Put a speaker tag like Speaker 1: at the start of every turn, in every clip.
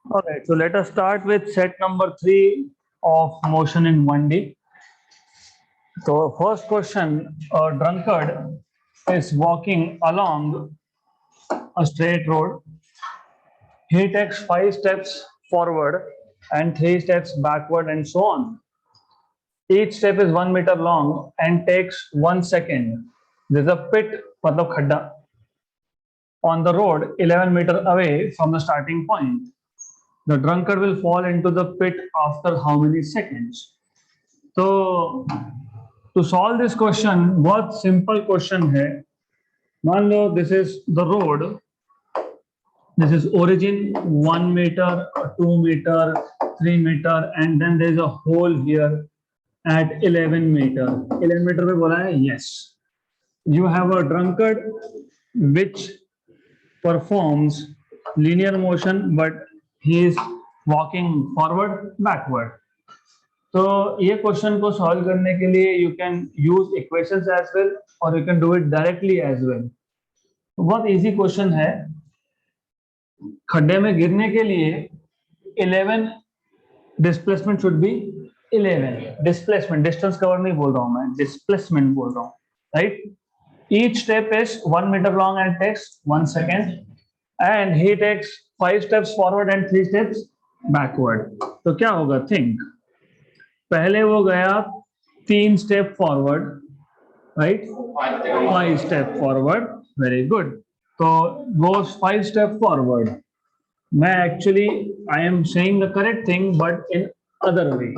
Speaker 1: All right, so let us start with set number 3 of motion in 1D. So first question, a drunkard is walking along a straight road. He takes 5 steps forward and 3 steps backward and so on. Each step is 1 meter long and takes 1 second. There's a pit, matlab khadda, on the road 11 meters away from the starting point. The drunkard will fall into the pit after how many seconds? तो to solve this question बहुत simple question है. मान लो this is the road, this is origin 1 meter, 2 meter, 3 meter, and then there is a hole here at 11 meter. 11 meter पे बोला है yes. You have a drunkard which performs linear motion, but he is walking forward, backward. तो ये question को solve करने के लिए you can use equations as well और you can do it directly as well. बहुत इजी क्वेश्चन है. खड्डे में गिरने के लिए 11 displacement should be 11 displacement. Distance cover नहीं बोल रहा हूं मैं, डिस्प्लेसमेंट बोल रहा हूं, right. Each step is 1 meter long and takes 1 second, and he takes 5 steps forward and 3 steps backward. तो क्या होगा? थिंक. पहले वो गया 3 step forward, right, 5 step forward, very good. तो गोस 5 स्टेप फॉरवर्ड. मैं actually I am saying the correct thing but in other way.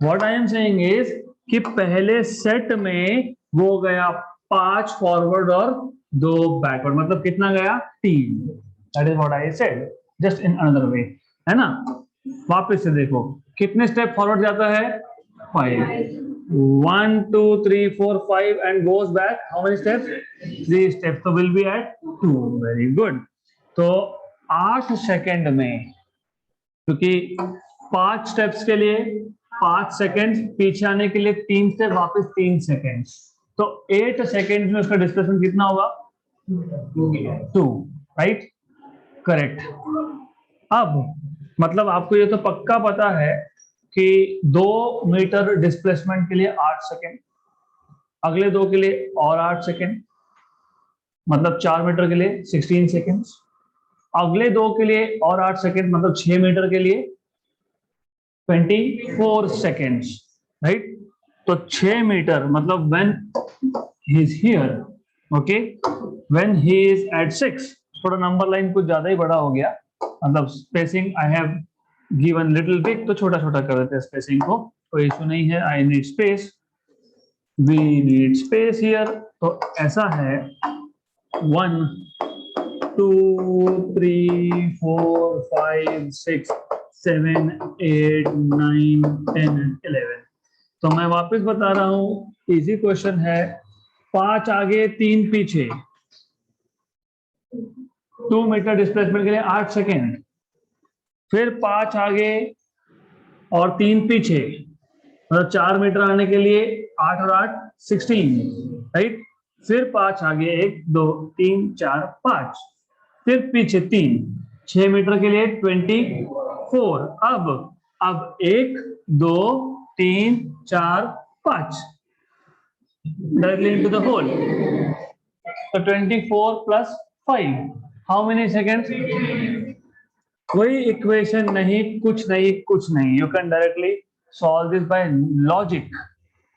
Speaker 1: What I am saying is कि पहले सेट में वो गया 5 फॉरवर्ड और 2 बैकवर्ड, मतलब कितना गया? 3. That is what I said, just in another way, है ना. वापस से देखो कितने स्टेप फॉरवर्ड जाता है? 5. 1 2 3 4 5 and goes back how many steps? 3 steps. तो will be at 2. Very good. तो 8 सेकंड में, क्योंकि 5 स्टेप्स के लिए 5 सेकंड, पीछे आने के लिए 3 स्टेप, वापस 3 सेकंड, तो 8 सेकंड में उसका डिस्प्लेसमेंट कितना होगा? 2. Right, correct. अब मतलब आपको ये तो पक्का पता है कि 2 मीटर डिस्प्लेसमेंट के लिए 8 सेकेंड, अगले 2 के लिए और 8 सेकेंड, मतलब 4 मीटर के लिए 16 सेकेंड्स, अगले 2 के लिए और 8 सेकेंड, मतलब 6 मीटर के लिए 24 सेकेंड्स, राइट. तो 6 मीटर मतलब when he is here, okay, when he is at 6, थोड़ा नंबर लाइन कुछ ज्यादा ही बड़ा हो गया, मतलब spacing I have given little big, तो छोटा छोटा कर देते हैं स्पेसिंग को, कोई इशू नहीं है. I need space, we need space here. तो ऐसा है 1 2 3 4 5 6 7 8 9 10 11. तो मैं वापस बता रहा हूं, इजी क्वेश्चन है. 5 आगे 3 पीछे, 2 मीटर डिस्प्लेसमेंट के लिए 8 सेकेंड, फिर 5 आगे और 3 पीछे, मतलब 4 मीटर आने के लिए 8 और 8 16, राइट. फिर 5 आगे 1 2 3 4 5, फिर पीछे 3, 6 मीटर के लिए 24. अब 1 2 3 4 5 डायरेक्टली इनटू द होल. तो 24 प्लस 5 हाउ मेनी सेकेंड्स? कोई इक्वेशन नहीं, कुछ नहीं, कुछ नहीं. You can directly solve this by logic.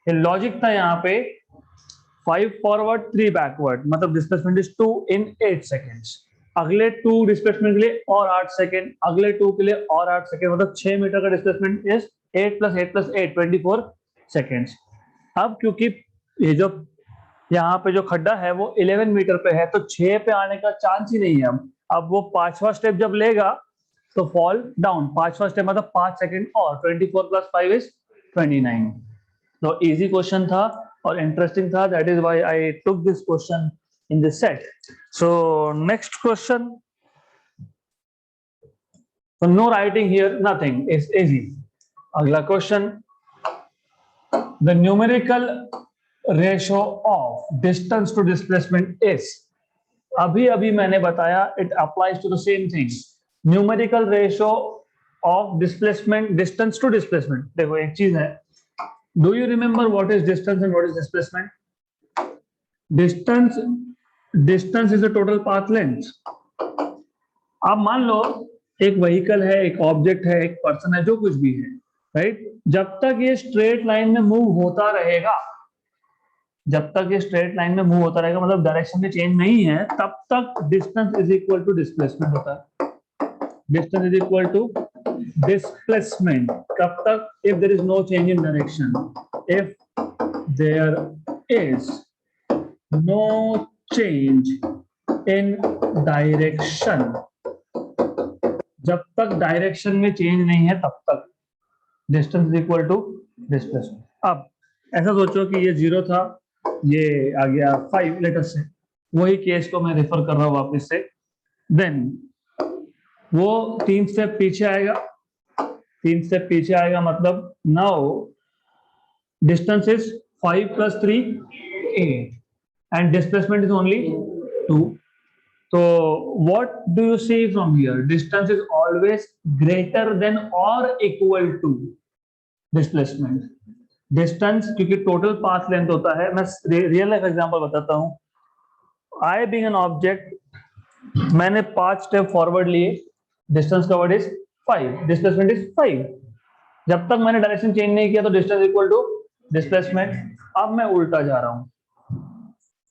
Speaker 1: ये लॉजिक था यहाँ पे. 5 फॉरवर्ड 3 बैकवर्ड, मतलब डिस्प्लेसमेंट इज 2 इन 8 सेकेंड्स. अगले 2 डिस्प्लेसमेंट के लिए और 8 सेकेंड, अगले 2 के लिए और 8 सेकेंड, मतलब 6 मीटर का displacement is 8 plus 8 plus 8 24 seconds. अब क्योंकि ये जो यहाँ पे जो खड्डा है वो 11 मीटर पे है, तो 6 पे आने का चांस ही नहीं है. अब वो 5वां स्टेप जब लेगा तो फॉल डाउन. 5वां स्टेप मतलब 5 सेकेंड और 24 प्लस 5 इज 29. तो इजी क्वेश्चन था और इंटरेस्टिंग था. That is why I took this question in this set. So next question. No writing here, nothing, is easy. अगला question. The numerical ratio of distance to displacement is. अभी मैंने बताया, it applies to the same thing. Numerical ratio of displacement, distance to displacement. देखो एक चीज है, do you remember what is distance and what is displacement? Distance, distance is the total path length. आप मान लो एक व्हीकल है, एक object है, एक पर्सन है, जो कुछ भी है, राइट? जब तक ये स्ट्रेट लाइन में मूव होता रहेगा, जब तक ये स्ट्रेट लाइन में मूव होता रहेगा, मतलब डायरेक्शन में चेंज नहीं है, तब तक distance is equal to displacement होता है। Distance is equal to displacement कब तक? If there is no change in direction, if there is no change in direction, जब तक डायरेक्शन में चेंज नहीं है तब तक distance is equal to displacement. अब ऐसा सोचो कि ये 0 था, ये आ गया 5 लेटर से, वही केस को मैं रेफर कर रहा हूं वापस से। देन वो 3 स्टेप पीछे आएगा, 3 स्टेप पीछे आएगा, मतलब now distance is 5 + 3 8 and displacement is only 2। So what do you see from here? Distance is always greater than or equal to displacement. Distance क्योंकि total path length होता है। मैं रियल लाइफ एग्जांपल बताता हूँ। I being an object, मैंने 5 step forward लिए, distance covered is 5, displacement is 5। जब तक मैंने डायरेक्शन चेंज नहीं किया तो डिस्टेंस इक्वल टू डिस्प्लेसमेंट। अब मैं उल्टा जा रहा हूं,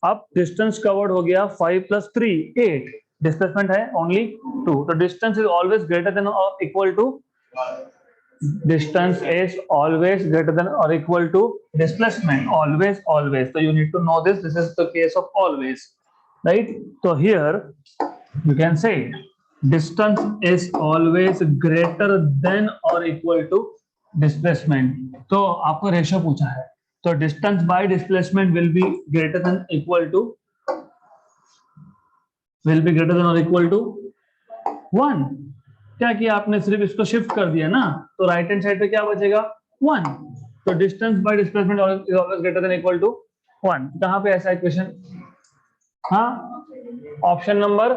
Speaker 1: अब डिस्टेंस कवर्ड हो गया 5 + 3 8, डिस्प्लेसमेंट है ओनली 2। तो distance is always greater than और equal to, distance is always greater than और equal to displacement, always always. तो you need to know this, this is the case of always, right? तो here you can say distance is always greater than or equal to displacement। तो आपको ratio पूछा है, तो distance by displacement will be greater than or equal to 1। क्या किया आपने? सिर्फ इसको शिफ्ट कर दिया ना, तो राइट हैंड साइड पे क्या बचेगा? 1। तो distance by displacement is always greater than equal to 1। कहां पे ऐसा इक्वेशन? हाँ, option number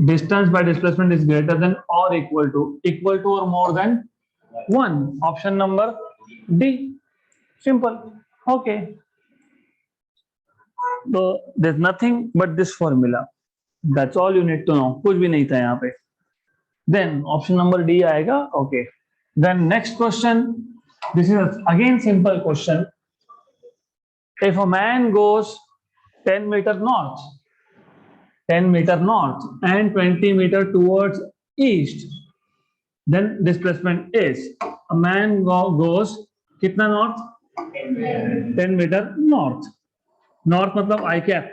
Speaker 1: distance by displacement is greater than और इक्वल टू और more than 1, option number D. Simple, okay. तो there is nothing but this formula, that's all you need to know. कुछ भी नहीं था यहाँ पे। देन ऑप्शन नंबर डी आएगा, okay. Then next question, this is again simple question. If a man goes 10 meter north, 10 meter north and 20 meter towards east, then displacement is, a man goes कितना north? 10 meter north, north मतलब I cap,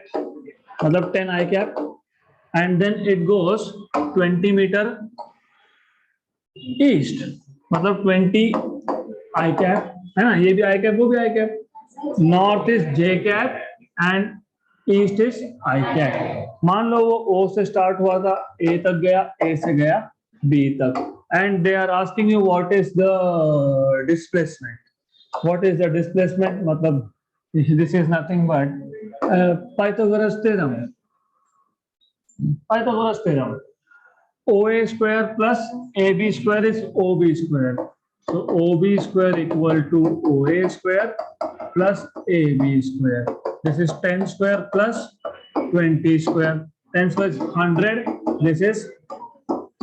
Speaker 1: मतलब 10 I cap, and then it goes 20 meter east, मतलब 20 I cap, है ना? ये भी I cap, वो भी I cap। North is J cap and east is I cap. मान लो वो ओ से स्टार्ट हुआ था, ए तक गया, ए से गया बी तक, and they are asking you what is the displacement. What is the displacement? मतलब this is nothing but Pythagoras theorem. Pythagoras theorem, OA square plus AB square is OB square. So OB square equal to OA square plus AB square. This is 10 square plus 20 square. 10 square is 100. This is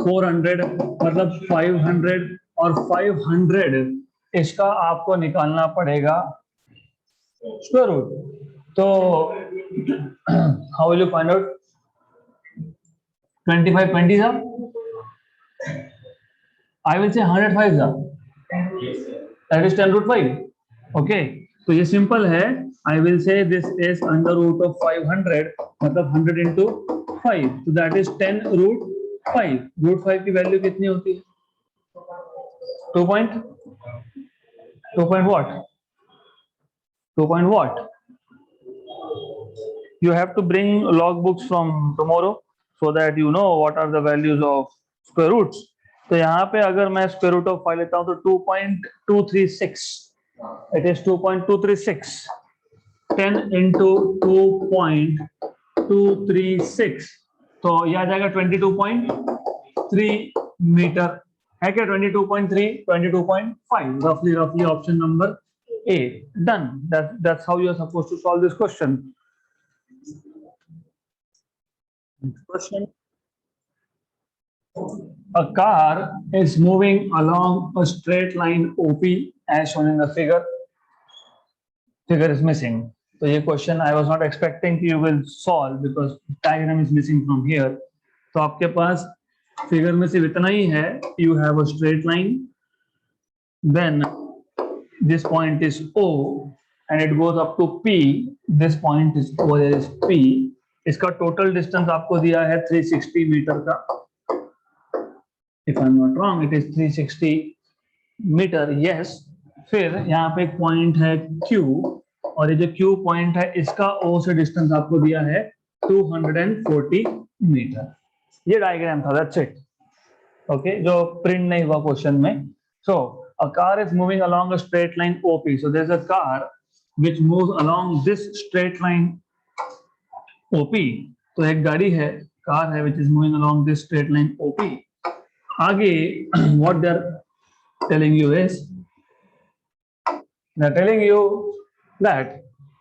Speaker 1: 400, मतलब 500 और 500 इसका आपको निकालना पड़ेगा square root. तो how will you find out? 25 20 था, I will say 105 था, that is 10 root 5, okay। तो ये सिंपल है, I will say this is under root of 500, मतलब 100 into 5, so that is 10 root 5। root 5 की वैल्यू कितनी होती है? 2 point what? 2 point what? You have to bring log books from tomorrow so that you know what are the values of square roots। तो यहाँ पे अगर मैं स्क्वायर रूट ऑफ 5 लेता हूँ तो 2.236, इट इज 2.236, 10 into 2.236 तो ये आ जाएगा 22.3 मीटर, है क्या? 22.3, 22.5, रफली option number A. Done, that's how you are supposed to solve this question. Question: a car is moving along a straight line OP as shown in the figure. Figure is missing. So ये question I was not expecting you will solve because diagram is missing from here. तो आपके पास figure में सिर्फ इतना ही है, you have a straight line, then this point is O and it goes up to P. This point is over here is P. इसका total distance आपको दिया है 360 मीटर का. If I'm not wrong, it is 360 metre. Yes. फिर यहाँ पे एक point है Q और ये जो Q पॉइंट है इसका O से डिस्टेंस आपको दिया है 240 मीटर. ये डायग्राम था, दैट्स इट. ओके, जो प्रिंट नहीं हुआ क्वेश्चन में. सो a car is moving along a straight line OP. So there's a car which moves along this straight line OP. तो एक गाड़ी है, कार है which is moving along this straight line OP. आगे what they're telling you is they're telling you that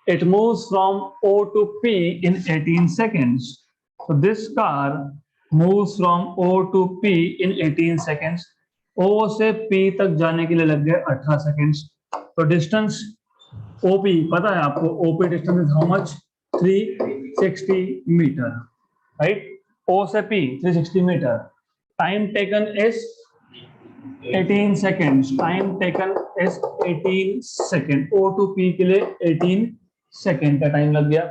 Speaker 1: it moves from O to P in 18 seconds. So this car moves from O to P in 18 seconds. O से P तक जाने के लिए लग गए 18 seconds. तो distance OP पता है आपको, OP distance is how much? 360 metre, right? O से P 360 metre. Time taken is 18 seconds. Time taken is 18 second. O to P के लिए 18 सेकेंड का टाइम लग गया.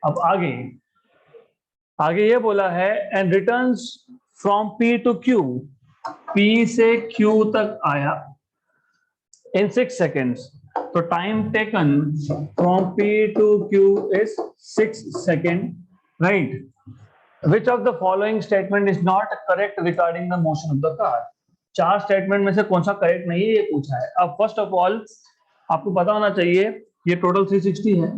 Speaker 1: अब आगे ये बोला है and returns from P to Q. P से Q तक आया इन 6 seconds. तो time taken from P to Q is 6 seconds, right? Which of the following statement is not correct regarding the motion of the car? 4 statement में से कौन सा correct नहीं है ये पूछा है. अब फर्स्ट ऑफ ऑल आपको पता होना चाहिए ये टोटल 360 है,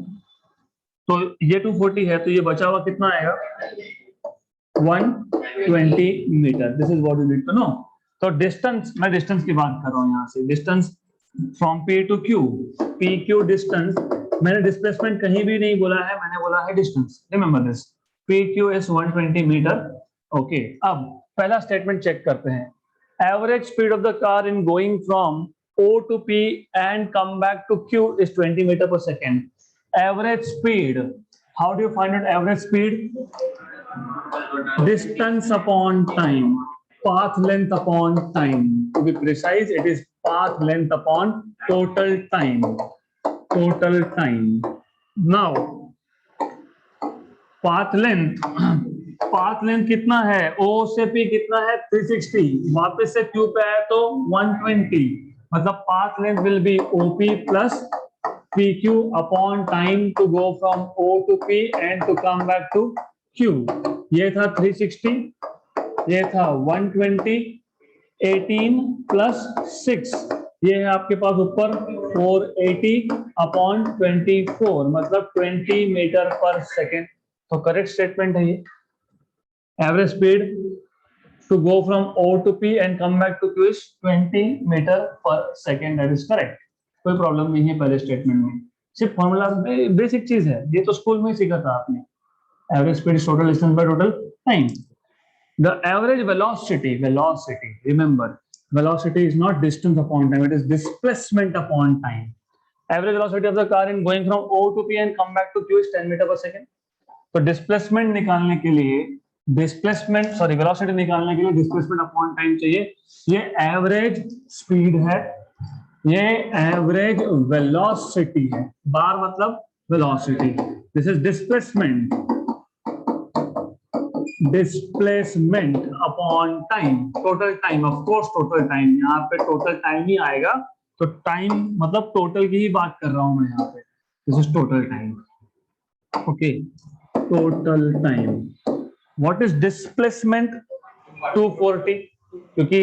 Speaker 1: तो ये 240 है, तो ये बचा हुआ कितना आएगा? 120 metre. This is what you need to know. तो डिस्टेंस, मैं डिस्टेंस की बात कर रहा हूँ यहाँ से. Distance from P to Q, PQ distance. मैंने डिस्प्लेसमेंट कहीं भी नहीं बोला है, मैंने बोला है distance. Remember this. PQ is 120 metre. Okay, अब पहला स्टेटमेंट चेक करते हैं. Average speed of the car in going from O to P and come back to Q is 20 meter per second. Average speed. How do you find out average speed? Distance upon time. Path length upon time. To be precise, it is path length upon total time. Total time. Now, path length. Path length कितना है? O से P कितना है? 360. वापस से Q पे आया तो 120. मतलब path length will be OP plus PQ upon time to go from O to P and to come back to Q. ये था 360, ये था 120, 18 प्लस 6, ये है आपके पास ऊपर 480 अपॉन 24, मतलब 20 मीटर पर सेकेंड. तो करेक्ट स्टेटमेंट है ये. Average speed to go from O to P and come back to Q is 20 meter per second. That is correct. कोई प्रॉब्लम नहीं है पहले स्टेटमेंट में. सिर्फ फॉर्मूला बेसिक चीज है, ये तो स्कूल में ही सीखा था आपने. Average speed is total distance by total time. The average velocity. Remember, velocity is not distance upon time. It is displacement upon time. Average velocity of the car in going from O to P and come back to Q is 10 meter per second. तो displacement निकालने के लिए velocity निकालने के लिए displacement upon time चाहिए. ये average speed है, ये एवरेज वेलोसिटी है. बार मतलब velocity. This is displacement upon time. Total time, of course total time. यहाँ पे टोटल टाइम ही आएगा, तो टाइम मतलब टोटल की ही बात कर रहा हूं मैं यहाँ पे. This is total time. Okay, total time. What is displacement? 240. क्योंकि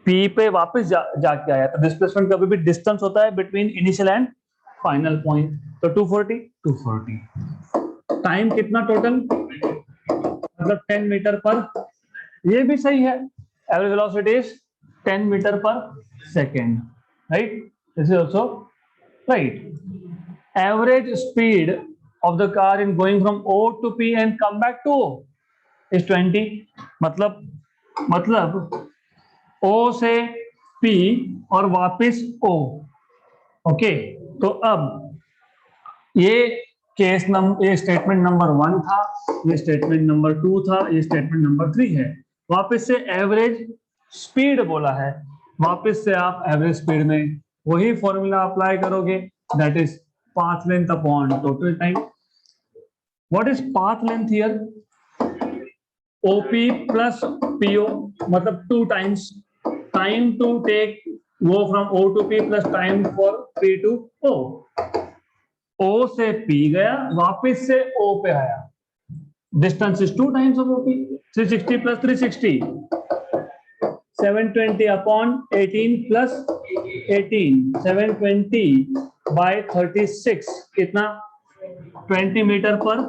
Speaker 1: P पे वापस जाके आया, तो डिस्प्लेसमेंट कभी भी डिस्टेंस होता है between initial and final point. तो 240. टाइम कितना टोटल? मतलब 10 मीटर पर, ये भी सही है, एवरेज वेलोसिटी इज 10 मीटर पर second, right, this is also right. Average speed of the car in going from O to P and come back to O is 20. मतलब O से P और वापस O. ओके, तो अब ये ये statement number 1 था, ये स्टेटमेंट नंबर 2 था, ये स्टेटमेंट नंबर 3 है. वापस से एवरेज स्पीड बोला है, वापस से आप एवरेज स्पीड में वही फॉर्मूला अप्लाई करोगे, that is path length upon total time. What is path length here? OP plus PO, मतलब 2 times time to take go from O to P plus time for P to O. O से P गया, वापस से O पे आया. Distance is 2 times of OP. 360 plus 360. 720 upon 18 plus 18. 720 by 36 कितना? 20 metre पर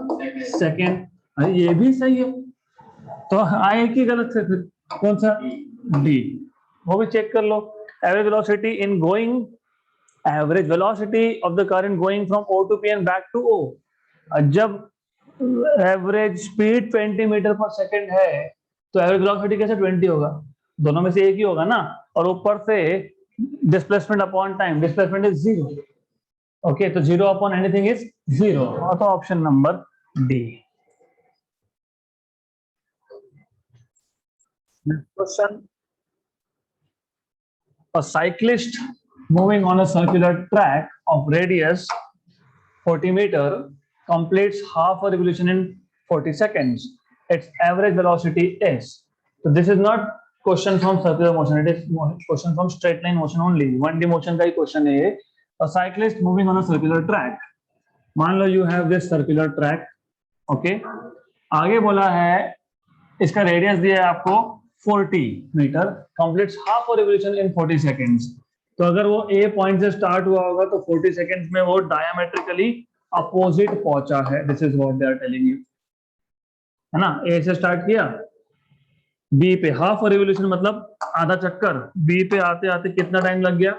Speaker 1: second. अरे ये भी सही है, तो आए की गलत है, फिर कौन सा? डी. वो भी चेक कर लो. Average velocity in going, average velocity of the car in going from O to P and back to O. जब एवरेज स्पीड 20 मीटर पर सेकेंड है तो एवरेज वेलोसिटी कैसे 20 होगा? दोनों में से एक ही होगा ना. और ऊपर से displacement upon time, displacement is 0. Okay, तो 0 अपॉन एनीथिंग इज 0. तो option number D. Next question. A cyclist moving on a circular track of radius 40 meter completes half a revolution in 40 seconds. Its average velocity is. So this is not question from circular motion, it is question from straight line motion only. 1D motion का ही question है ये. A cyclist moving on a circular track. मान लो you have this circular track, okay? आगे बोला है इसका radius दिया है आपको 40 metre, completes half a revolution in 40 seconds. तो अगर वो A पॉइंट से स्टार्ट हुआ होगा तो 40 सेकेंड्स में वो डायमेट्रिकली अपोजिट पहुंचा है. This is what they are telling you, है ना. A से स्टार्ट किया, B पे हाफ रिवोल्यूशन मतलब आधा चक्कर, B पे आते आते कितना टाइम लग गया?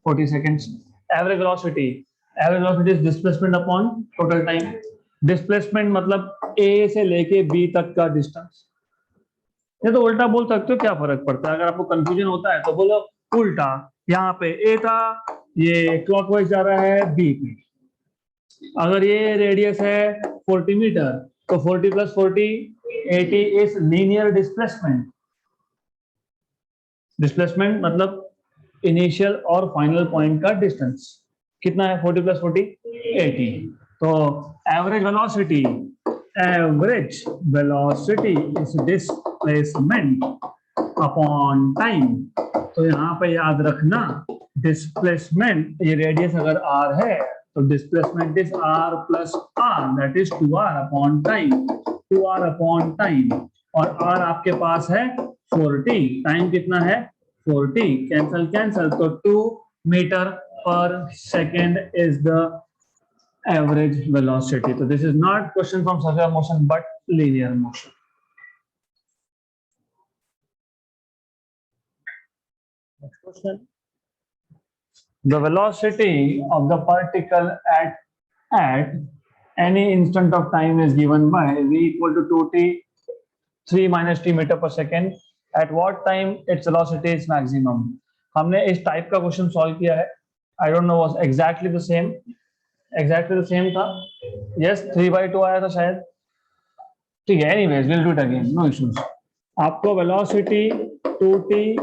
Speaker 1: 40 seconds. Average velocity is displacement upon total time. Displacement मतलब A से लेके B तक का डिस्टेंस. ये तो उल्टा बोल सकते हो, क्या फर्क पड़ता है? अगर आपको कंफ्यूजन होता है तो बोलो उल्टा. यहाँ पे A था, ये क्लॉकवाइज जा रहा है B पे. अगर ये रेडियस है 40 मीटर तो 40 plus 40 80 is linear displacement. Displacement मतलब इनिशियल और फाइनल पॉइंट का डिस्टेंस कितना है? 40 प्लस 40 80. तो average velocity is displacement upon time. तो यहाँ पे याद रखना डिस्प्लेसमेंट, ये रेडियस अगर r है तो displacement is r plus r, that is 2r upon time. 2r upon time, और r आपके पास है 40, टाइम कितना है? 40. कैंसल, तो 2 मीटर पर second is the average velocity. तो this is not question from circular motion but linear motion. Next question. The velocity of the particle at any instant of time is given by v equal to 2t 3 minus t meter per second. At what time its velocity is maximum? हमने इस type का question solve किया है. I don't know was exactly the same था. Yes, 3/2 आया था शायद. ठीक है, anyways will do it again, no issues. आपको velocity 2t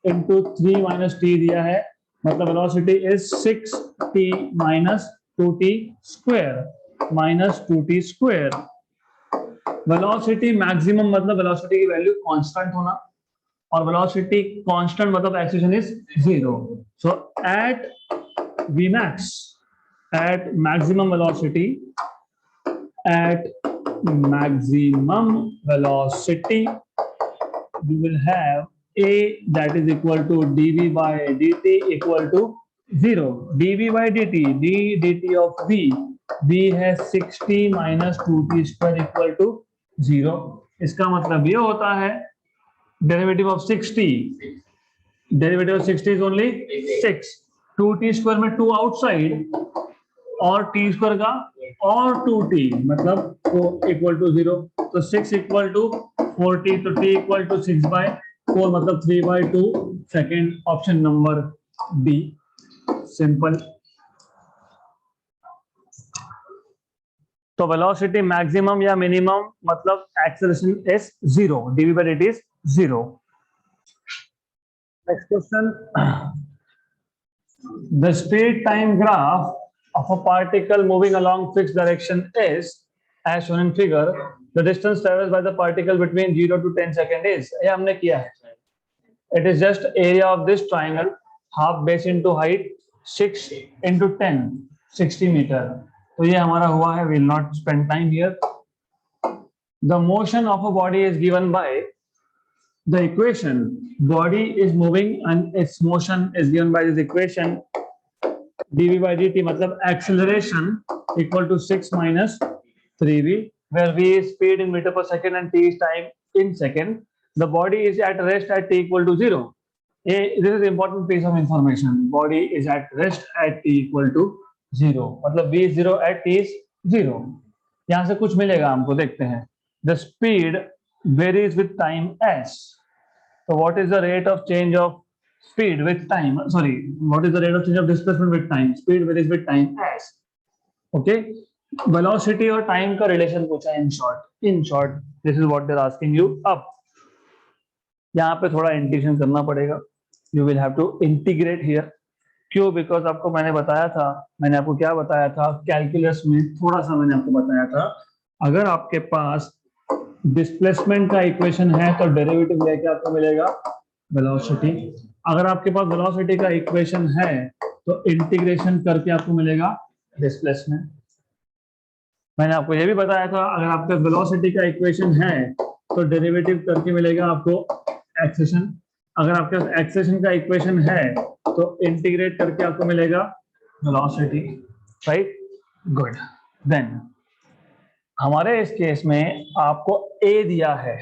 Speaker 1: into 3 minus t दिया है, मतलब velocity is 6t minus 2t square minus 2t square. Velocity maximum मतलब वेलोसिटी की वैल्यू कांस्टेंट होना, और वेलोसिटी कांस्टेंट मतलब acceleration is 0. So at Vmax, at maximum velocity, you will have A that is equal to dv by dt equal to 0. dv by dt, dt of v है 60 minus 2t square equal to 0. इसका मतलब ये होता है derivative of 60, derivative of 60 is only 6, 2t square में 2 outside और t square का और 2t मतलब इक्वल टू 0, तो 6 इक्वल टू 4t, तो t इक्वल टू 6/4 मतलब 3/2, second option number D, simple. तो वेलोसिटी मैक्सिमम या मिनिमम मतलब acceleration is 0, dv by dt is 0. Next question. The speed time graph of a particle moving along fixed direction is as shown in figure. The distance traversed by the particle between 0 to 10 second is, ये हमने किया है. It is just area of this triangle, half base into height, 6 into 10, 60 meter. तो ये हमारा हुआ है. Will not spend time here. The motion of a body is given by the equation. Body is moving and its motion is given by this equation. dv by dt मतलब acceleration equal to 6 minus 3v, where v is speed in meter per second and t is time in second. The body is at rest at t equal to 0. This is important piece of information. Body is at rest at t equal to 0 मतलब v is 0 at t is 0. यहाँ से कुछ मिलेगा हमको, देखते हैं. The speed varies with time s. So what is the rate of change of speed with time? Sorry, what is the rate of change of displacement with time? Speed varies with time s. Okay. Velocity और time का relation पूछा है in short. In short, this is what they're asking you. अब यहाँ पे थोड़ा integration करना पड़ेगा. You will have to integrate here. क्यों? बिकॉज आपको मैंने बताया था, मैंने आपको क्या बताया था कैलकुलस में, थोड़ा सा मैंने आपको बताया था, अगर आपके पास डिस्प्लेसमेंट का इक्वेशन है तो डेरिवेटिव लेके आपको मिलेगा वेलोसिटी. अगर आपके पास वेलोसिटी का इक्वेशन है तो इंटीग्रेशन करके आपको मिलेगा डिस्प्लेसमेंट. मैंने आपको ये भी बताया था अगर आपका वेलोसिटी का इक्वेशन है तो डेरिवेटिव करके मिलेगा आपको एक्सेलेरेशन. अगर आपके पास एक्सेलेरेशन का इक्वेशन है तो इंटीग्रेट करके आपको मिलेगा वेलोसिटी. Right, good. देन हमारे इस केस में आपको a दिया है,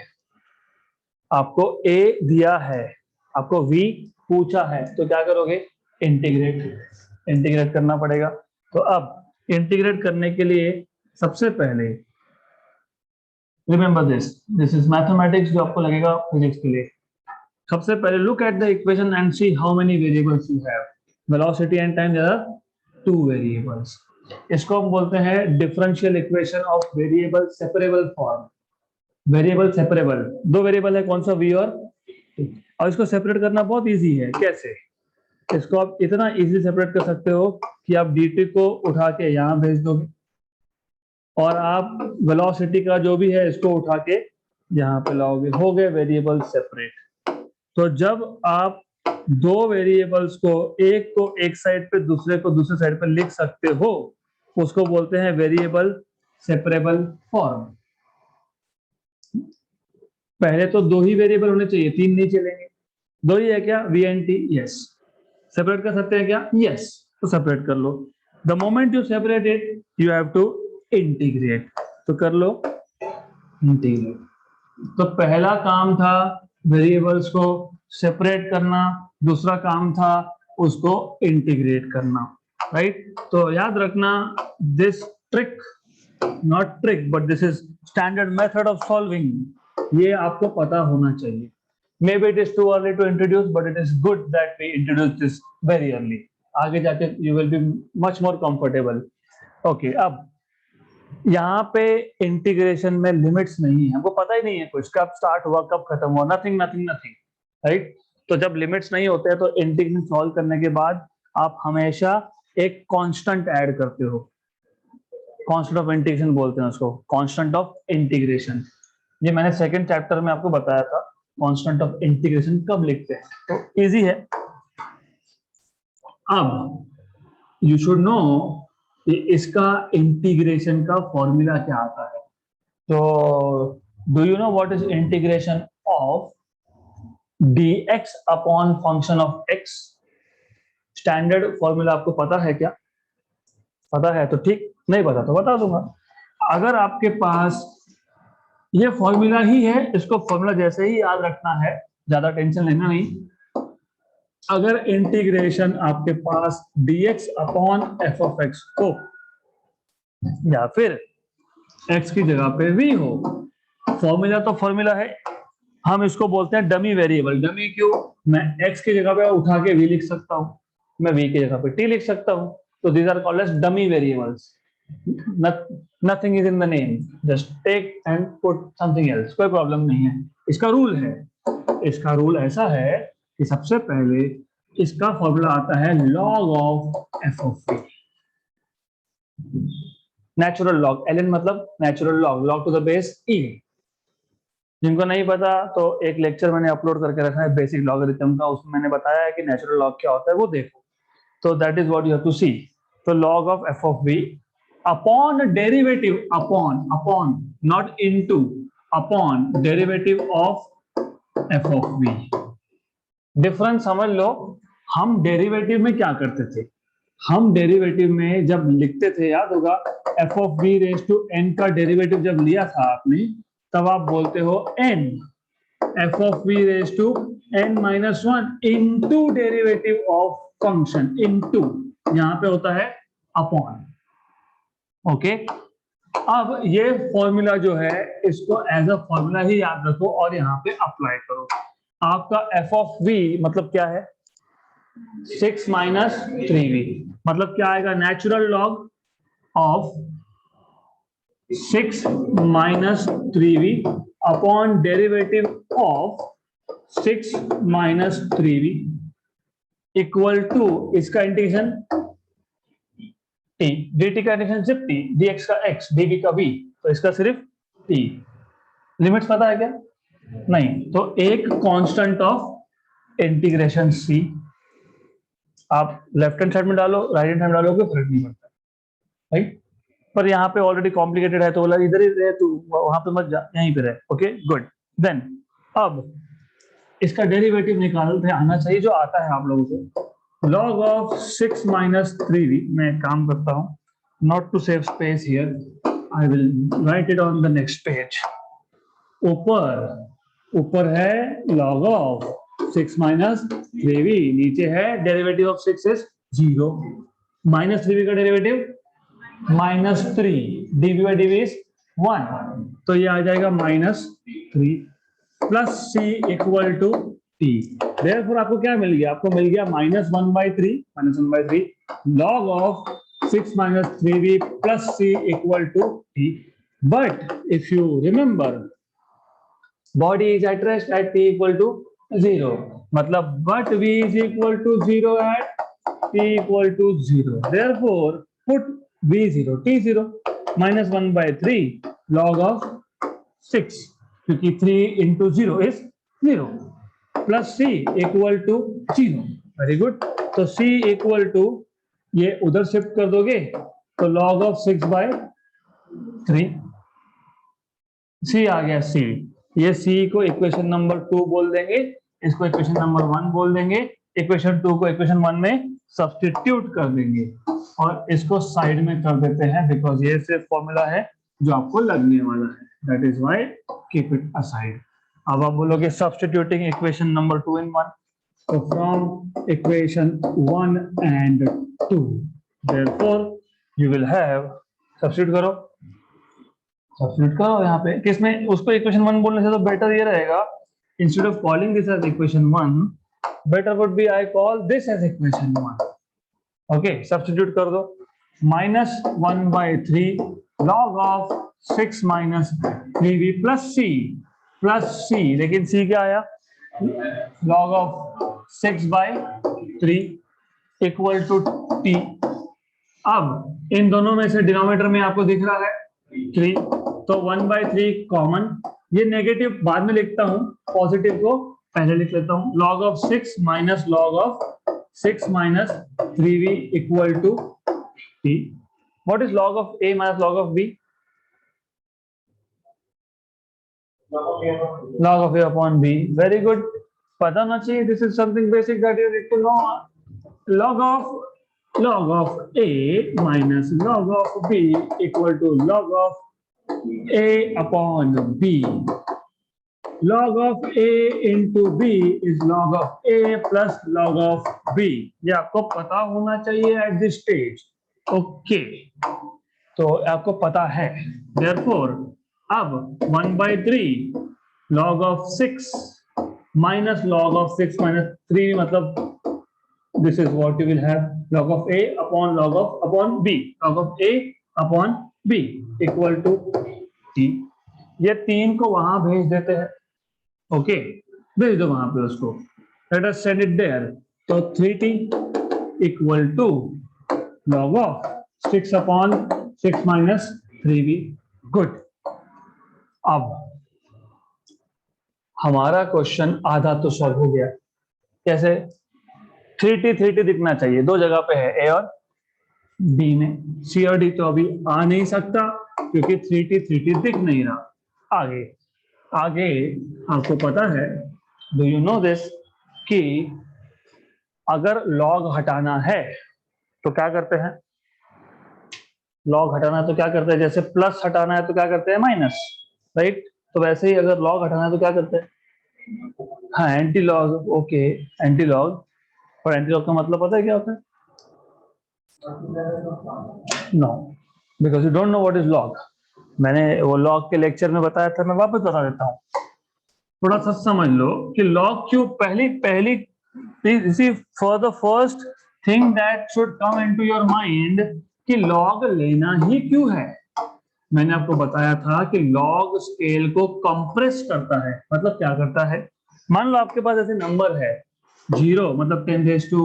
Speaker 1: आपको a दिया है, आपको v पूछा है, तो क्या करोगे? इंटीग्रेट करना पड़ेगा. तो अब इंटीग्रेट करने के लिए सबसे पहले रिमेंबर दिस इज मैथमेटिक्स, जो आपको लगेगा फिजिक्स के लिए. सबसे पहले look at the equation and see how many variables you have. Velocity and time, there are 2 variables. इसको हम बोलते हैं differential equation of variable separable form. Variable separable, 2 variable है, कौन सा? v और t. और इसको सेपरेट करना बहुत इजी है. कैसे? इसको आप इतना इजी सेपरेट कर सकते हो कि आप dt को उठा के यहाँ भेज दोगे और आप वेलोसिटी का जो भी है इसको उठा के यहाँ पे लाओगे. हो गए वेरिएबल सेपरेट. तो जब आप 2 वेरिएबल्स को, एक को एक साइड पे दूसरे को दूसरे साइड पे लिख सकते हो, उसको बोलते हैं वेरिएबल सेपरेबल फॉर्म. पहले तो 2 ही वेरिएबल होने चाहिए, 3 नहीं चलेंगे. 2 ही है क्या? v and t. Yes. Separate कर सकते हैं क्या? यस. तो सेपरेट कर लो. The moment you separate it you have to integrate. तो कर लो इंटीग्रेट. तो पहला काम था वेरिएबल्स को सेपरेट करना, दूसरा काम था उसको इंटीग्रेट करना. राइट. तो याद रखना, this trick, not trick but this is standard method of solving. ये आपको पता होना चाहिए. Maybe it is too early to introduce, but it is good that we introduce this very early. आगे जाके you will be much more comfortable. Okay, अब यहाँ पे इंटीग्रेशन में लिमिट्स नहीं है, हमको पता ही नहीं है कुछ, कब स्टार्ट हुआ कब खत्म हुआ, नथिंग नथिंग नथिंग. राइट. तो जब लिमिट्स नहीं होते हैं तो इंटीग्रेशन सॉल्व करने के बाद आप हमेशा एक कांस्टेंट ऐड करते हो. कांस्टेंट ऑफ इंटीग्रेशन बोलते हैं उसको, कांस्टेंट ऑफ इंटीग्रेशन. ये मैंने सेकंड चैप्टर में आपको बताया था कांस्टेंट ऑफ इंटीग्रेशन कब लिखते हैं. तो इजी है. अब यू शुड नो कि इसका इंटीग्रेशन का फॉर्मूला क्या आता है. तो do you know what is integration of dx upon function of x? Standard formula आपको पता है क्या? पता है तो ठीक, नहीं पता तो बता दूंगा. अगर आपके पास ये फॉर्मूला ही है, इसको फॉर्मूला जैसे ही याद रखना है, ज्यादा टेंशन लेना नहीं। अगर इंटीग्रेशन आपके पास dx upon F of x हो या फिर x की जगह पे v हो, फॉर्मूला तो फॉर्मूला है, हम इसको बोलते हैं डमी वेरिएबल। डमी क्यों? मैं x की जगह पे उठा के v लिख सकता हूं, मैं v की जगह पे t लिख सकता हूं, तो these are called as dummy variables. Nothing is in the name, just take and put something else, कोई प्रॉब्लम नहीं है। इसका रूल है, इसका रूल ऐसा है कि सबसे पहले इसका फॉर्मूला आता है log of F of v, natural log, ln मतलब natural log, log to the base e। जिनको नहीं पता तो एक लेक्चर मैंने अपलोड करके रखा है बेसिक लॉगरिथम का, उसमें मैंने बताया है कि नेचुरल लॉग क्या होता है, वो देखो। तो that is what you have to see. तो log of F of v upon derivative, upon not into, upon derivative of F of v। Difference समझ लो, हम डेरिवेटिव में क्या करते थे, हम डेरिवेटिव में जब लिखते थे, याद होगा, F of v raise to n का डेरिवेटिव जब लिया था आपने, तब आप बोलते हो n F of v raise to n minus one into derivative of function, into यहां पे होता है अपॉन। ओके, अब ये फॉर्मूला जो है इसको एज अ फॉर्मूला ही याद रखो और यहाँ पे अप्लाई करो। आपका एफ ऑफ v मतलब क्या है, 6 माइनस 3v, मतलब क्या आएगा, natural log of 6 minus 3v upon derivative of 6 minus 3v equal to इसका इंटीग्रेशन t, dt का इंटीग्रेशन सिर्फ t, dx का x, dv का v, तो इसका सिर्फ t। लिमिट्स पता है क्या? नहीं, तो एक कांस्टेंट ऑफ इंटीग्रेशन c, आप लेफ्ट हैंड साइड में डालो, राइट हैंड साइड में डालो, कोई फर्क नहीं पड़ता, राइट। पर यहाँ पे ऑलरेडी कॉम्प्लिकेटेड है तो बोला इधर ही रहे, तू वहां पे मत जा, यहीं पे रहे। Okay good. देन अब इसका डेरिवेटिव निकालते आना चाहिए, जो आता है आप लोगों को। log ऑफ 6 माइनस 3v, मैं एक काम करता हूं, not to save space here, I will write it on the next page. ऊपर है log ऑफ 6 माइनस 3v, नीचे है derivative of 6 is 0, minus 3v का derivative minus 3, dv by dv is 1, तो ये आ जाएगा minus 3 plus c equal to t। Therefore आपको क्या मिल गया, आपको मिल गया minus 1/3 log of 6 minus 3v plus c equal to t। But if you remember, body is at rest at t equal to 0, मतलब but v is equal to 0 at t equal to 0, therefore put v 0 t 0, minus 1/3 log of 6, क्योंकि 3 into 0 is 0, plus c equal to 0। Very good, तो c equal to, ये उधर shift कर दोगे तो log of 6/3, c आ गया c। ये c को इक्वेशन नंबर 2 बोल देंगे, इसको इक्वेशन नंबर 1 बोल देंगे, इक्वेशन 2 को इक्वेशन 1 में सब्स्टिट्यूट कर देंगे और इसको साइड में कर देते हैं, बिकॉज ये सिर्फ फॉर्मूला है जो आपको लगने वाला है, that is why keep it aside. अब आप बोलोगे substituting equation number 2 in 1, so from equation 1 and 2, therefore you will have, substitute करो, सब्स्टिट्यूट करो यहाँ पे, किसमें, उसको इक्वेशन 1 बोलने से तो बेटर ये रहेगा, instead of calling this as equation 1, better would be I call this as equation 1। Okay, substitute कर दो, minus 1/3 log of 6 minus 3v plus c, लेकिन c क्या आया, log of 6/3 equal to t। अब इन दोनों में से डिनोमिनेटर में आपको दिख रहा है 3, तो 1/3 कॉमन, ये नेगेटिव बाद में लिखता हूं, पॉजिटिव को पहले लिख लेता हूं, log of 6 minus log of 6 minus 3v equal to t। What is log of a minus log of b, log of a upon b, very good, पता ना चाहिए, this is something basic that you need to know। log of a minus log of b equal to log of A upon B. Log of A into B is log of A plus log of B. ये आपको पता होना चाहिए at this stage. Okay. तो आपको पता है. Therefore, अब 1/3 log of 6 minus log of 6 minus 3 मतलब this is what you will have, log of A upon log of upon B. Log of A upon B equal to T. ये 3 को वहां भेज देते हैं. ओके, भेज दो वहां पे उसको. Let us send it there. तो 3t इक्वल टू log of 6 upon 6 minus 3b. Good. अब हमारा क्वेश्चन आधा तो सॉल्व हो गया. कैसे? 3t दिखना चाहिए. दो जगह पे है, ए और बी में. सी और डी तो अभी आ नहीं सकता क्योंकि 3t दिख नहीं रहा. आगे आगे आपको पता है, डू यू नो दिस, कि अगर लॉग हटाना है तो क्या करते हैं? लॉग हटाना है तो क्या करते हैं? जैसे प्लस हटाना है तो क्या करते हैं? माइनस. राइट. तो वैसे ही अगर लॉग हटाना है तो क्या करते हैं? हाँ, antilog. Okay, antilog. और एंटी लॉग का मतलब पता है क्या होता है? No, because you don't know what is log. मैंने वो लॉग के लेक्चर में बताया था, मैं वापस बता देता हूँ. थोड़ा सा समझ लो कि लॉग क्यों पहली for the first thing that should come into your mind कि लॉग लेना ही क्यों है. मैंने आपको बताया था कि लॉग स्केल को कंप्रेस करता है. मतलब क्या करता है? मान लो आपके पास ऐसे नंबर है 0 मतलब 10 रेज़ टू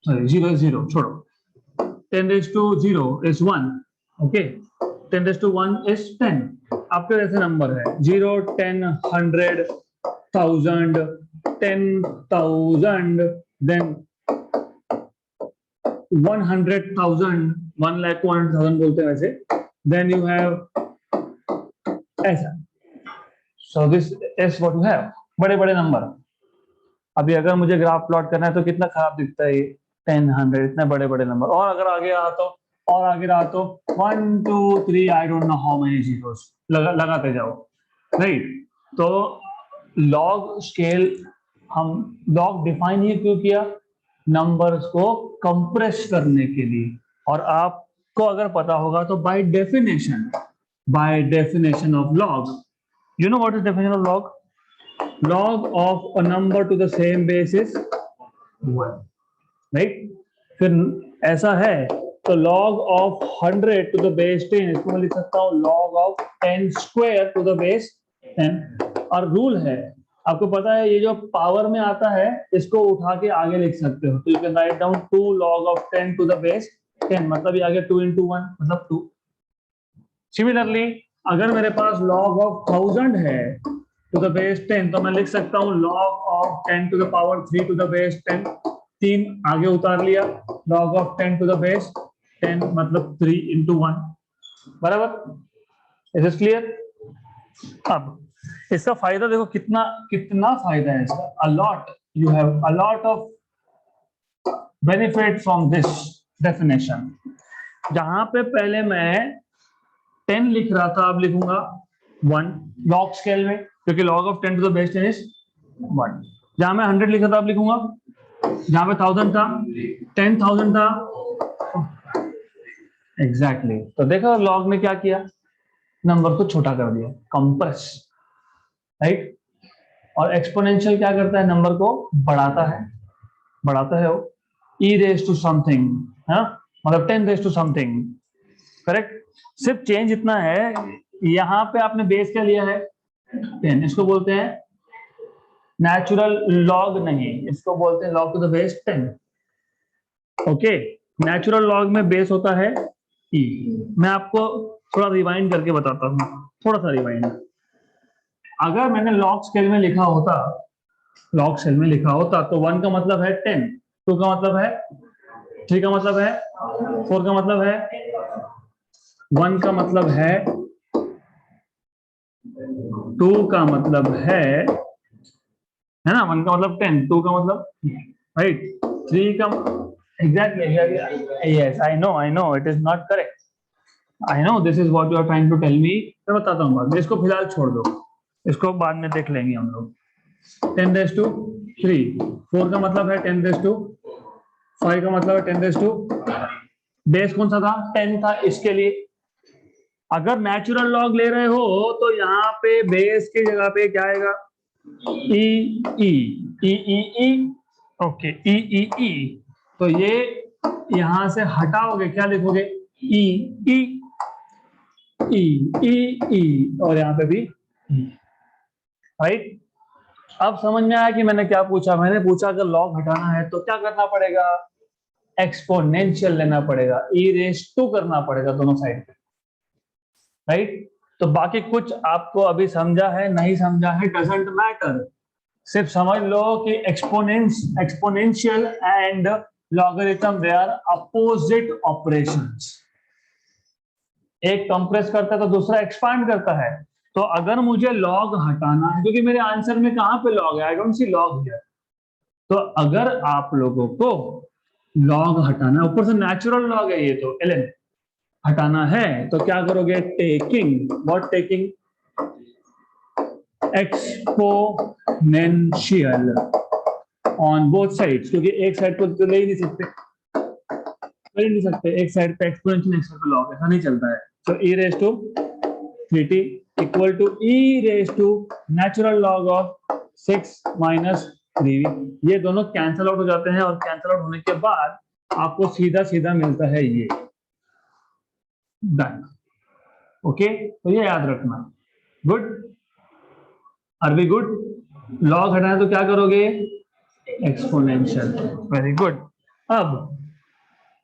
Speaker 1: 0 छोड़ो, 10 raise to 0 is 1. Okay, 10 raise to 1 is 10. आपके जैसे नंबर है 0, 10, 100, 1000, 10,000, then 100,000, 1,00,000 बोलते हैं वैसे. Then you have ऐसा. So this is what you have. बड़े बड़े नंबर. अभी अगर मुझे ग्राफ प्लॉट करना है तो कितना खराब दिखता है ये 10, 100, इतने बड़े बड़े नंबर. और अगर आगे रहा तो और आगे रहा तो 1, 2, 3 आई don't know how many zeros लगाते जाओ. राइट. तो लॉग स्केल, हम लॉग डिफाइन ही क्यों किया? नंबर्स को कंप्रेस करने के लिए. और आपको अगर पता होगा तो by definition of log, you know what is definition of log? Log of a number to the same base is 1. right? फिर ऐसा है तो log of 100 to the base 10, इसको मैं लिख सकता हूँ log of 10 square to the base 10. और रूल है, आपको पता है, ये जो पावर में आता है इसको उठा के आगे लिख सकते हो. तो you can write down 2 log of 10 to the base 10, मतलब ये आगे 2 into 1 मतलब 2. सिमिलरली अगर मेरे पास log of 1000 है to the base 10 तो मैं लिख सकता हूँ log of 10 to the power 3 to the base 10. 3 आगे उतार लिया, log of 10 to the base 10 मतलब 3 into 1. बराबर. Is it clear? अब इसका फायदा देखो, कितना कितना फायदा है इसका. a lot, you have a lot of benefit from this definition. जहां पे पहले मैं 10 लिख रहा था, अब लिखूंगा 1 लॉग स्केल में, क्योंकि log of 10 to the base 10 is 1. जहां मैं 100 लिखा था, अब लिखूंगा, जहां पे 1000 था, 10,000 था. एग्जैक्टली. तो देखो लॉग ने क्या किया, नंबर को छोटा कर दिया, कंप्रेस. राइट. और एक्सपोनेंशियल क्या करता है? नंबर को बढ़ाता है वो. e रेज टू समथिंग, मतलब 10 रेज टू समथिंग. करेक्ट. सिर्फ चेंज इतना है, यहां पे आपने बेस क्या लिया है? 10. इसको बोलते हैं नेचुरल लॉग, नहीं, इसको बोलते हैं log to the base 10. Okay. Natural log में बेस होता है e. मैं आपको थोड़ा रिवाइंड करके बताता हूँ, थोड़ा सा रिवाइंड. अगर मैंने लॉग स्केल में लिखा होता, तो 1 का मतलब है 10, 2 का मतलब है, 3 का मतलब है, 4 का मतलब है, 1 का मतलब है, 2 का मतलब है ना? 1 का मतलब 10, 2 का मतलब, राइट. 3 का exactly. Yes, I know it is not correct. I know this is what you are trying to tell me, मैं बताता हूँ बाद में, इसको फिलहाल छोड़ दो, इसको बाद में देख लेंगे हम लोग। 10 रेज टू 3, 4 का मतलब है 10 रेज टू 5 का मतलब है 10 रेज टू, बेस कौन सा था 10 था, इसके लिए अगर नेचुरल लॉग ले रहे हो तो यहाँ पे बेस की जगह पे क्या आएगा, ई ई ई ई ई, ओके ई ई ई, तो ये यहां से हटाओगे क्या लिखोगे, ई ई ई ई ई, और यहाँ पे भी ई, राइट। अब समझ में आया कि मैंने क्या पूछा, मैंने पूछा अगर लॉग हटाना है तो क्या करना पड़ेगा, एक्सपोनेंशियल लेना पड़ेगा, ई रेस टू करना पड़ेगा दोनों साइड पे, राइट। तो बाकी कुछ आपको अभी समझा है नहीं समझा है डजंट मैटर, सिर्फ समझ लो कि exponential and logarithm they are opposite operations, एक कंप्रेस करता है तो दूसरा एक्सपांड करता है। तो अगर मुझे लॉग हटाना है, क्योंकि मेरे आंसर में कहां पे लॉग है, I don't see log here, तो अगर आप लोगों को लॉग हटाना है, ऊपर से नेचुरल लॉग है ये तो ln, हटाना है तो क्या करोगे, taking what, taking exponential on both sides, क्योंकि एक साइड को तो ले ही नहीं सकते, एक साइड पे एक्सपोनेंशियल एक साइड पे लॉग, ऐसा नहीं चलता है। तो e raise to 3t equal to e raise to natural log of 6 minus 3v, ये दोनों कैंसिल आउट हो जाते हैं, और कैंसिल आउट होने के बाद आपको सीधा सीधा मिलता है ये, डन, ओके। तो ये याद रखना, good, are we good. Log हटाना तो क्या करोगे, एक्सपोनेंशियल, वेरी गुड। अब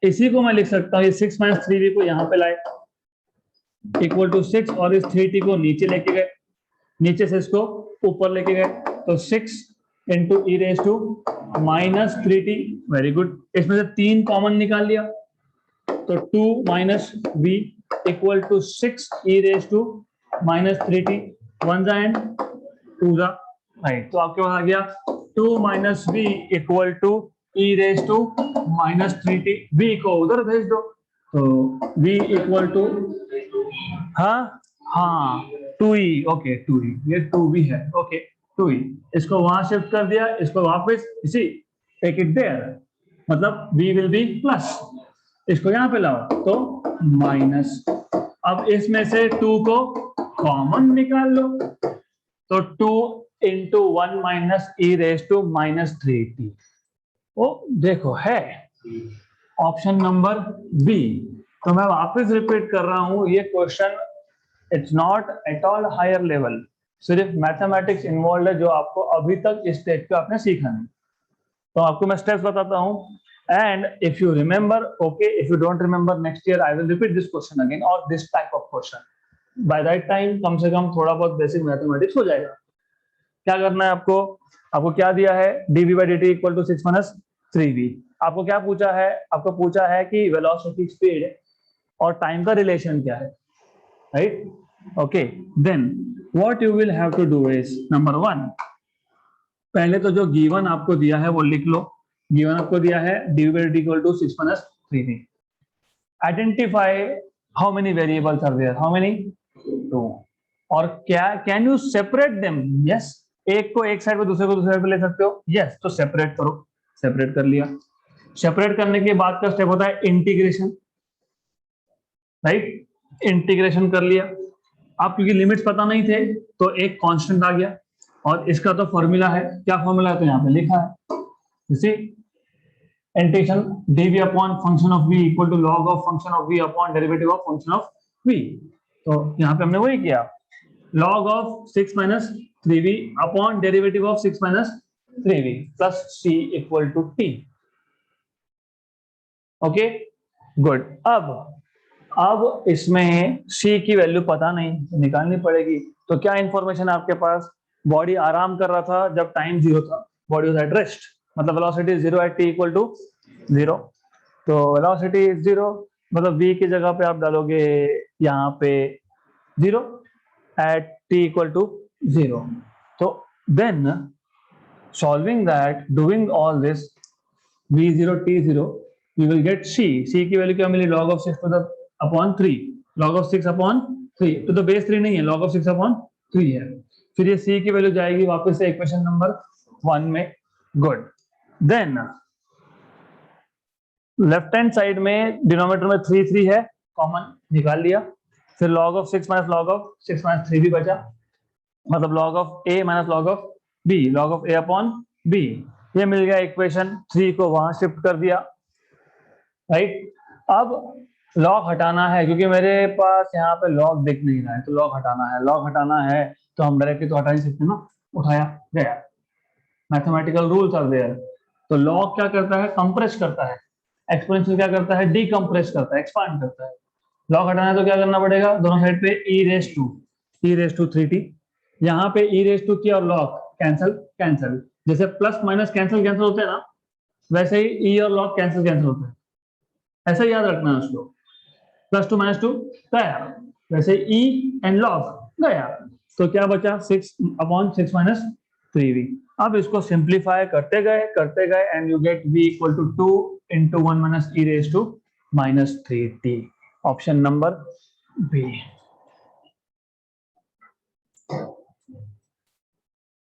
Speaker 1: इसी को मैं लिख सकता हूँ, ये 6 माइनस 3v को यहाँ पे लाए इक्वल टू 6, और इस 3t को नीचे लेके गए, नीचे से इसको ऊपर लेके गए, तो 6 into e raise to minus 3t, very good. इसमें से 3 कॉमन निकाल लिया, तो 2 minus v equal to 6 e raise to minus 3t, 1 जा एंड 2 जा, राइट। तो आपके पास आ गया 2 minus v equal to e raise to minus 3t, v को उधर भेज दो, तो v इक्वल टू, हाँ हाँ 2e, ओके 2e, ये 2v है, ओके 2e, इसको वहां शिफ्ट कर दिया, इसको वापस इसी टेक इट देयर, मतलब v विल बी प्लस, इसको यहां पे लाओ तो माइनस, अब इसमें से 2 को कॉमन निकाल लो, तो 2 into 1 minus e raise to minus 3t, ओ देखो है ऑप्शन नंबर बी। तो मैं वापस रिपीट कर रहा हूं, ये question it's not at all higher level, सिर्फ मैथमेटिक्स इन्वॉल्व है जो आपको अभी तक इस स्टेज पे आपने सीखा नहीं। तो आपको मैं स्टेप्स बताता हूं, and if you remember okay, if you don't remember next year I will repeat this question again और this type of question, by that time कम से कम थोड़ा बहुत बेसिक मैथमेटिक्स हो जाएगा। क्या करना है आपको, आपको क्या दिया है, dv by dt equal to 6 minus 3v, आपको क्या पूछा है, आपको पूछा है कि वेलोसिटी स्पीड और टाइम का रिलेशन क्या है, right. Okay, then what you will have to do is number 1, पहले तो जो गिवन आपको दिया है वो लिख लो, गिवन आपको दिया है dv by dt equal to 6 minus 3v, identify how many variables are there, how many 2, और क्या can you separate them, yes, एक को एक साइड पे दूसरे को दूसरे साइड पे ले सकते हो, यस, तो सेपरेट करो, सेपरेट कर लिया। सेपरेट करने के बाद का स्टेप होता है इंटीग्रेशन, राइट, इंटीग्रेशन कर लिया। आप क्योंकि लिमिट्स पता नहीं थे तो एक कांस्टेंट आ गया, और इसका तो फॉर्मूला है, क्या फॉर्मूला है, तो यहाँ पे लिखा है, इसी integration dv upon function of v equal to log of function of v upon derivative of function of v, तो यहाँ पे हमने वही किया, log of 6 minus 3v upon derivative of 6 minus 3v plus c equal to t, okay good. अब इसमें c की value पता नहीं, निकालनी पड़ेगी, तो क्या इंफॉर्मेशन आपके पास, बॉडी आराम कर रहा था जब टाइम 0 था, बॉडी वाज एट रेस्ट, मतलब velocity 0 at t equal to 0, तो वेलोसिटी 0 मतलब v की जगह पे आप डालोगे यहाँ पे 0 at t equal to 0. So then solving that, doing all this, v0 t0, we will get c की वैल्यू क्या मिली, log of 6 to the upon 3, log of 6 upon 3, तो बेस 3 नहीं है, log of 6 upon 3 है। फिर ये c की value जाएगी वापस से इक्वेशन नंबर 1 में। Good. Then left hand side में डिनोमिनेटर में 3 है, कॉमन निकाल लिया। फिर log of 6 minus log of 6 minus 3 भी बचा, मतलब log of a minus log of b, log of a upon b। ये मिल गया इक्वेशन 3 को वहां शिफ्ट कर दिया, राइट। अब लॉग हटाना है, क्योंकि मेरे पास यहाँ पे लॉग दिख नहीं रहा है, तो लॉग हटाना है। लॉग हटाना है तो हम डायरेक्टली तो हटा नहीं सकते ना, उठाया गया, मैथमेटिकल रूल्स आर देयर। तो लॉग क्या करता है, कंप्रेस करता है, एक्सपोनेंशियल क्या करता है, डीकंप्रेस करता है, एक्सपांड करता है। लॉग हटाना है तो क्या करना पड़ेगा, दोनों साइड पे e रेस टू 3t, यहाँ पे e रेस टू की और लॉग कैंसल कैंसल, जैसे प्लस माइनस कैंसल कैंसल होते हैं ना, वैसे ही e और लॉग कैंसल कैंसल होते हैं, ऐसा याद रखना है उसको। प्लस 2 माइनस 2 गया, वैसे e एंड लॉग गया, तो क्या बचा 6 अपॉन 6 माइनस 3v। अब इसको सिंप्लीफाई करते गए and you get v equal to 2 into 1 minus e raised to minus 3t, option number B.